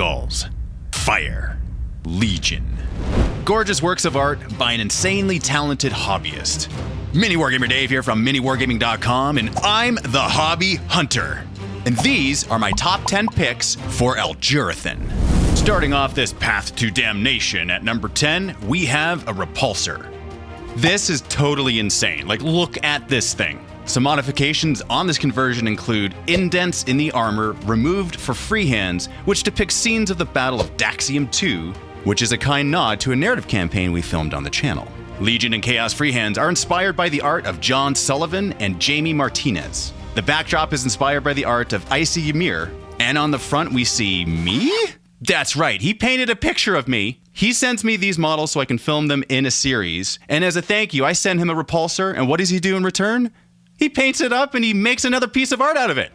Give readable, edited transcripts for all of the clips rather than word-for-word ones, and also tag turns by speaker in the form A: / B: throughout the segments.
A: skulls. Fire. Legion. Gorgeous works of art by an insanely talented hobbyist. MiniWarGamer Dave here from MiniWarGaming.com, and I'm the Hobby Hunter. And these are my top 10 picks for Algerothen. Starting off this path to damnation at number 10, we have a repulsor. This is totally insane. Like, look at this thing. Some modifications on this conversion include indents in the armor removed for freehands, which depicts scenes of the Battle of Daxium II, which is a kind nod to a narrative campaign we filmed on the channel. Legion and Chaos freehands are inspired by the art of John Sullivan and Jamie Martinez. The backdrop is inspired by the art of Icy Ymir, and on the front we see me? That's right, he painted a picture of me. He sends me these models so I can film them in a series, and as a thank you, I send him a repulsor, and what does he do in return? He paints it up and he makes another piece of art out of it.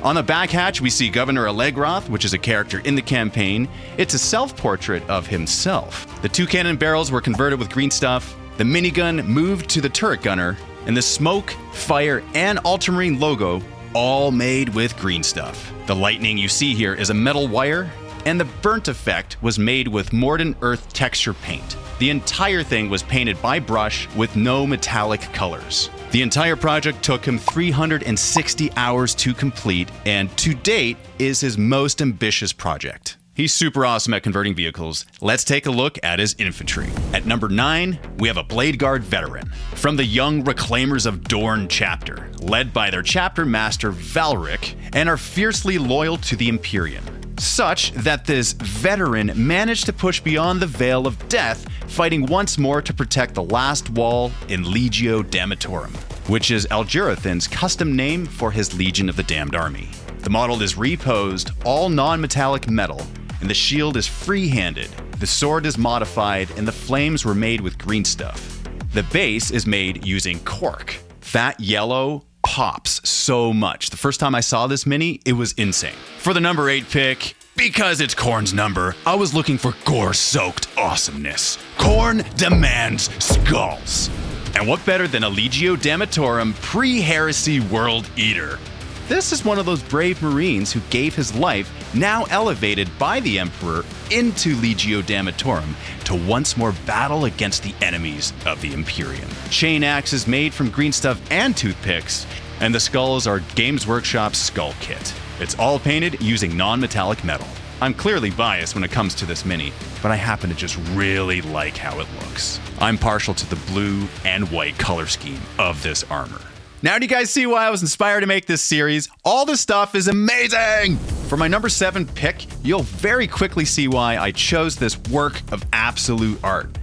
A: On the back hatch, we see Governor Algerothen, which is a character in the campaign. It's a self-portrait of himself. The two cannon barrels were converted with green stuff, the minigun moved to the turret gunner, and the smoke, fire, and ultramarine logo all made with green stuff. The lightning you see here is a metal wire, and the burnt effect was made with Mordant Earth texture paint. The entire thing was painted by brush with no metallic colors. The entire project took him 360 hours to complete, and to date is his most ambitious project. He's super awesome at converting vehicles. Let's take a look at his infantry. At number 9, we have a Blade Guard veteran from the Young Reclaimers of Dorne chapter, led by their chapter master Valric, and are fiercely loyal to the Imperium. Such that this veteran managed to push beyond the veil of death, fighting once more to protect the last wall in Legio Damnatorum, which is Algerothen's custom name for his Legion of the Damned Army. The model is reposed, all non-metallic metal, and the shield is free-handed. The sword is modified, and the flames were made with green stuff. The base is made using cork. That yellow pops so much. The first time I saw this mini, it was insane. For the number 8 pick, because it's Khorne's number, I was looking for gore-soaked awesomeness. Khorne demands skulls. And what better than a Legio Damnatorum pre-heresy world eater? This is one of those brave Marines who gave his life, now elevated by the Emperor into Legio Damnatorum, to once more battle against the enemies of the Imperium. Chain axes made from green stuff and toothpicks, and the skulls are Games Workshop's skull kit. It's all painted using non-metallic metal. I'm clearly biased when it comes to this mini, but I happen to just really like how it looks. I'm partial to the blue and white color scheme of this armor. Now do you guys see why I was inspired to make this series? All this stuff is amazing! For my number 7 pick, you'll very quickly see why I chose this work of absolute art.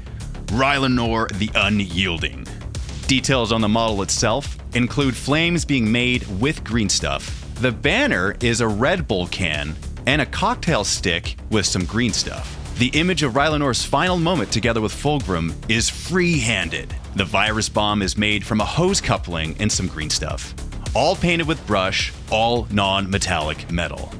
A: Rylanor the Unyielding. Details on the model itself include flames being made with green stuff. The banner is a Red Bull can and a cocktail stick with some green stuff. The image of Rylanor's final moment together with Fulgrim is free-handed. The virus bomb is made from a hose coupling and some green stuff. All painted with brush, all non-metallic metal.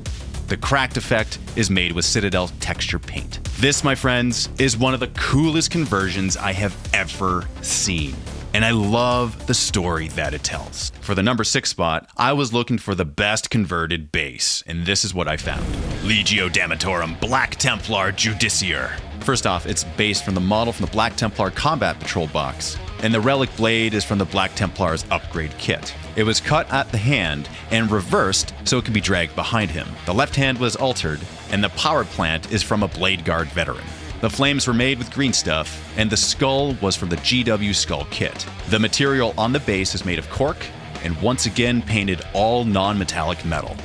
A: The cracked effect is made with Citadel texture paint. This, my friends, is one of the coolest conversions I have ever seen. And I love the story that it tells. For the number 6 spot, I was looking for the best converted base, and this is what I found. Legio Damnatorum Black Templar Judiciar. First off, it's based from the model from the Black Templar Combat Patrol box, and the relic blade is from the Black Templar's upgrade kit. It was cut at the hand and reversed so it could be dragged behind him. The left hand was altered, and the power plant is from a Blade Guard veteran. The flames were made with green stuff, and the skull was from the GW skull kit. The material on the base is made of cork, and once again painted all non-metallic metal.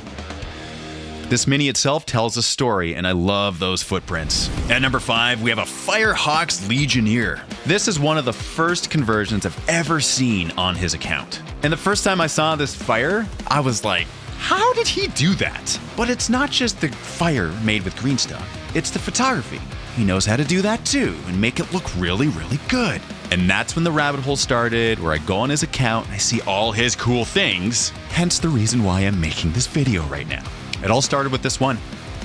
A: This mini itself tells a story, and I love those footprints. At number 5, we have a Firehawk's Legionnaire. This is one of the first conversions I've ever seen on his account. And the first time I saw this fire, I was like, how did he do that? But it's not just the fire made with green stuff, it's the photography. He knows how to do that too and make it look really, really good. And that's when the rabbit hole started, where I go on his account and I see all his cool things, hence the reason why I'm making this video right now. It all started with this one.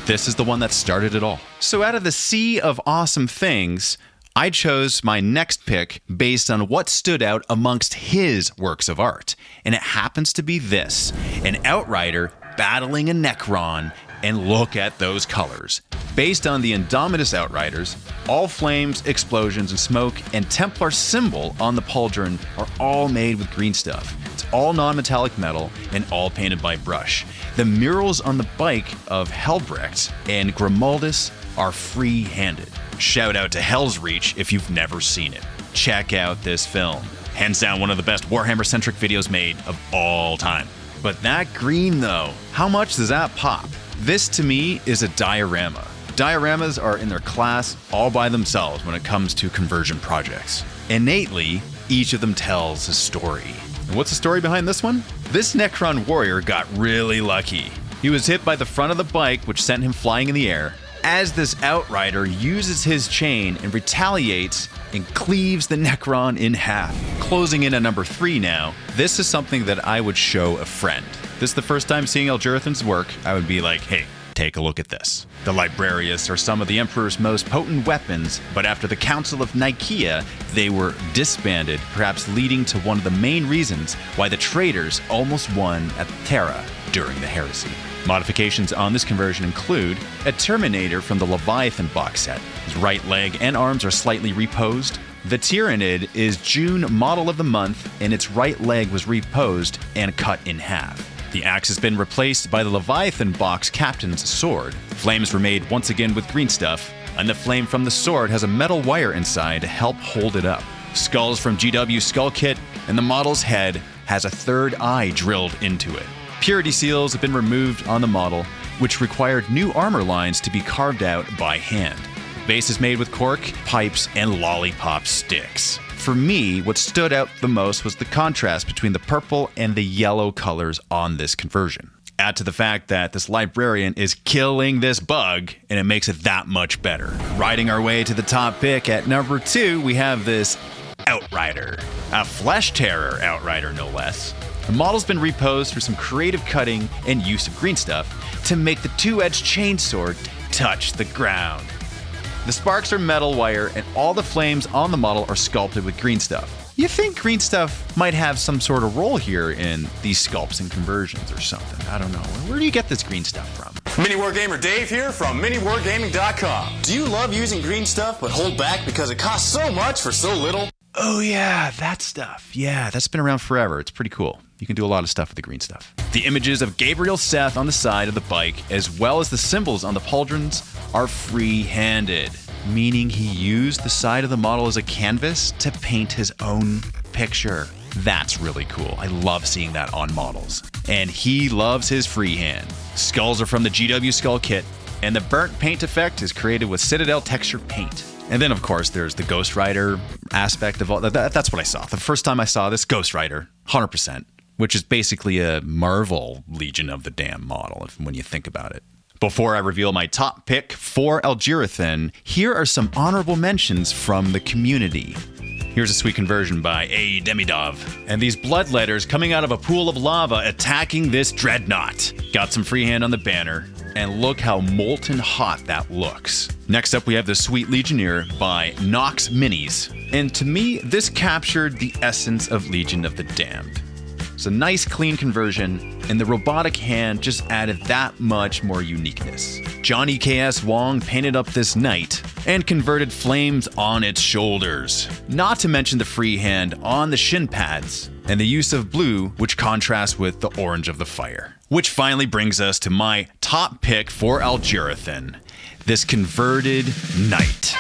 A: This is the one that started it all. So out of the sea of awesome things, I chose my next pick based on what stood out amongst his works of art. And it happens to be this, an Outrider battling a Necron, and look at those colors. Based on the Indomitus Outriders, all flames, explosions, and smoke and Templar symbol on the pauldron are all made with green stuff. It's all non-metallic metal and all painted by brush. The murals on the bike of Helbrecht and Grimaldus are free-handed. Shout out to Hell's Reach if you've never seen it. Check out this film. Hands down one of the best Warhammer-centric videos made of all time. But that green though, how much does that pop? This to me is a diorama. Dioramas are in their class all by themselves when it comes to conversion projects. Innately, each of them tells a story. And what's the story behind this one? This Necron warrior got really lucky. He was hit by the front of the bike, which sent him flying in the air, as this Outrider uses his chain and retaliates and cleaves the Necron in half. Closing in at number 3 now, this is something that I would show a friend. This is the first time seeing Algerothen's work. I would be like, hey, take a look at this. The Librarius are some of the Emperor's most potent weapons, but after the Council of Nicaea, they were disbanded, perhaps leading to one of the main reasons why the traitors almost won at Terra during the heresy. Modifications on this conversion include a Terminator from the Leviathan box set. His right leg and arms are slightly reposed. The Tyrannid is June Model of the Month, and its right leg was reposed and cut in half. The axe has been replaced by the Leviathan box captain's sword. Flames were made once again with green stuff, and the flame from the sword has a metal wire inside to help hold it up. Skulls from GW Skull Kit, and the model's head has a third eye drilled into it. Purity seals have been removed on the model, which required new armor lines to be carved out by hand. Base is made with cork, pipes, and lollipop sticks. For me, what stood out the most was the contrast between the purple and the yellow colors on this conversion. Add to the fact that this librarian is killing this bug, and it makes it that much better. Riding our way to the top pick at number 2, we have this Outrider. A Flesh Terror Outrider, no less. The model's been reposed through some creative cutting and use of green stuff to make the two-edged chainsword touch the ground. The sparks are metal wire, and all the flames on the model are sculpted with green stuff. You think green stuff might have some sort of role here in these sculpts and conversions or something. I don't know. Where do you get this green stuff from?
B: MiniWarGamer Dave here from MiniWarGaming.com. Do you love using green stuff but hold back because it costs so much for so little?
A: Oh yeah, that stuff. Yeah, that's been around forever. It's pretty cool. You can do a lot of stuff with the green stuff. The images of Gabriel Seth on the side of the bike, as well as the symbols on the pauldrons, are free-handed, meaning he used the side of the model as a canvas to paint his own picture. That's really cool. I love seeing that on models. And he loves his freehand. Skulls are from the GW Skull Kit, and the burnt paint effect is created with Citadel texture paint. And then, of course, there's the Ghost Rider aspect of all that. That's what I saw. The first time I saw this, Ghost Rider, 100%, which is basically a Marvel Legion of the Damned model, when you think about it. Before I reveal my top pick for Algerothen, here are some honorable mentions from the community. Here's a sweet conversion by A. Demidov. And these blood letters coming out of a pool of lava attacking this dreadnought. Got some freehand on the banner. And look how molten hot that looks. Next up, we have the Sweet Legionnaire by Nox Minis. And to me, this captured the essence of Legion of the Damned. It's a nice, clean conversion, and the robotic hand just added that much more uniqueness. Johnny K.S. Wong painted up this knight and converted flames on its shoulders. Not to mention the free hand on the shin pads and the use of blue, which contrasts with the orange of the fire. Which finally brings us to my top pick for Algerothen, this converted knight.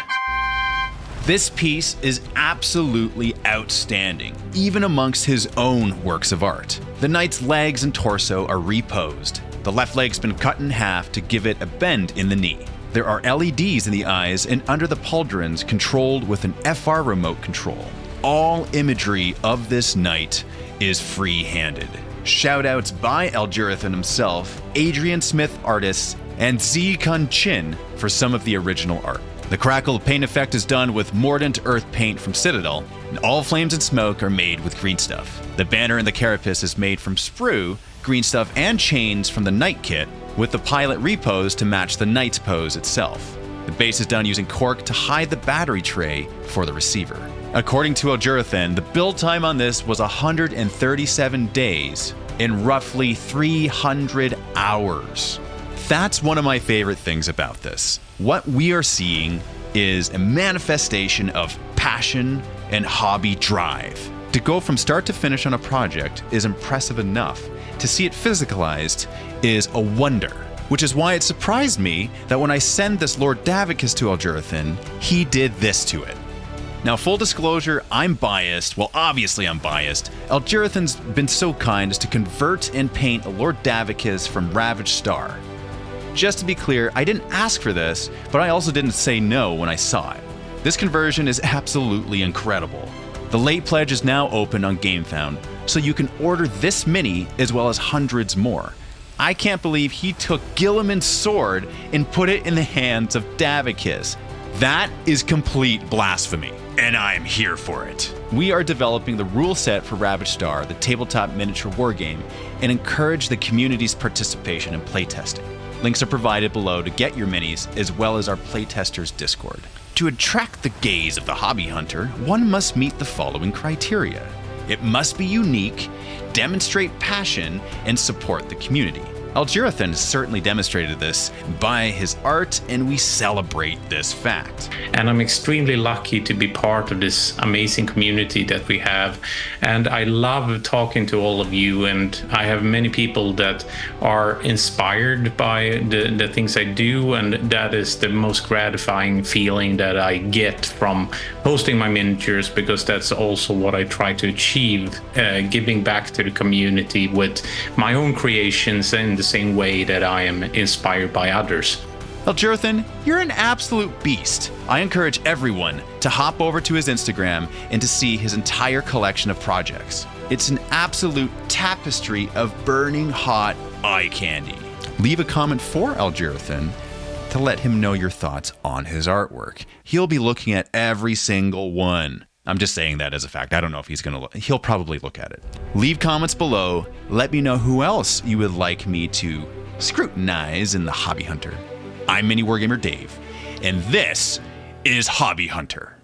A: This piece is absolutely outstanding, even amongst his own works of art. The knight's legs and torso are reposed. The left leg's been cut in half to give it a bend in the knee. There are LEDs in the eyes and under the pauldrons controlled with an FR remote control. All imagery of this knight is free-handed. Shoutouts by Algerothen himself, Adrian Smith artists, and Z Kun Chin for some of the original art. The crackled paint effect is done with Mordant Earth paint from Citadel, and all flames and smoke are made with green stuff. The banner and the carapace is made from sprue, green stuff, and chains from the Knight kit, with the pilot repose to match the Knight's pose itself. The base is done using cork to hide the battery tray for the receiver. According to Algerothen, the build time on this was 137 days in roughly 300 hours. That's one of my favorite things about this. What we are seeing is a manifestation of passion and hobby drive. To go from start to finish on a project is impressive enough. To see it physicalized is a wonder, which is why it surprised me that when I sent this Lord Davicus to Algerothen, he did this to it. Now, full disclosure, I'm biased. Well, obviously I'm biased. Algerothen's been so kind as to convert and paint a Lord Davicus from Ravaged Star. Just to be clear, I didn't ask for this, but I also didn't say no when I saw it. This conversion is absolutely incredible. The late pledge is now open on GameFound, so you can order this mini as well as hundreds more. I can't believe he took Guilliman's sword and put it in the hands of Davicus. That is complete blasphemy, and I'm here for it. We are developing the rule set for Ravaged Star, the tabletop miniature wargame, and encourage the community's participation in playtesting. Links are provided below to get your minis, as well as our playtesters Discord. To attract the gaze of the hobby hunter, one must meet the following criteria. It must be unique, demonstrate passion, and support the community. Algerothen has certainly demonstrated this by his art, and we celebrate this fact.
C: And I'm extremely lucky to be part of this amazing community that we have. And I love talking to all of you, and I have many people that are inspired by the things I do, and that is the most gratifying feeling that I get from posting my miniatures, because that's also what I try to achieve, giving back to the community with my own creations in the same way that I am inspired by others.
A: Algerothen, you're an absolute beast. I encourage everyone to hop over to his Instagram and to see his entire collection of projects. It's an absolute tapestry of burning hot eye candy. Leave a comment for Algerothen to let him know your thoughts on his artwork. He'll be looking at every single one. I'm just saying that as a fact. I don't know if he's going to look. He'll probably look at it. Leave comments below. Let me know who else you would like me to scrutinize in the Hobby Hunter. I'm MiniWarGamer Dave, and this is Hobby Hunter.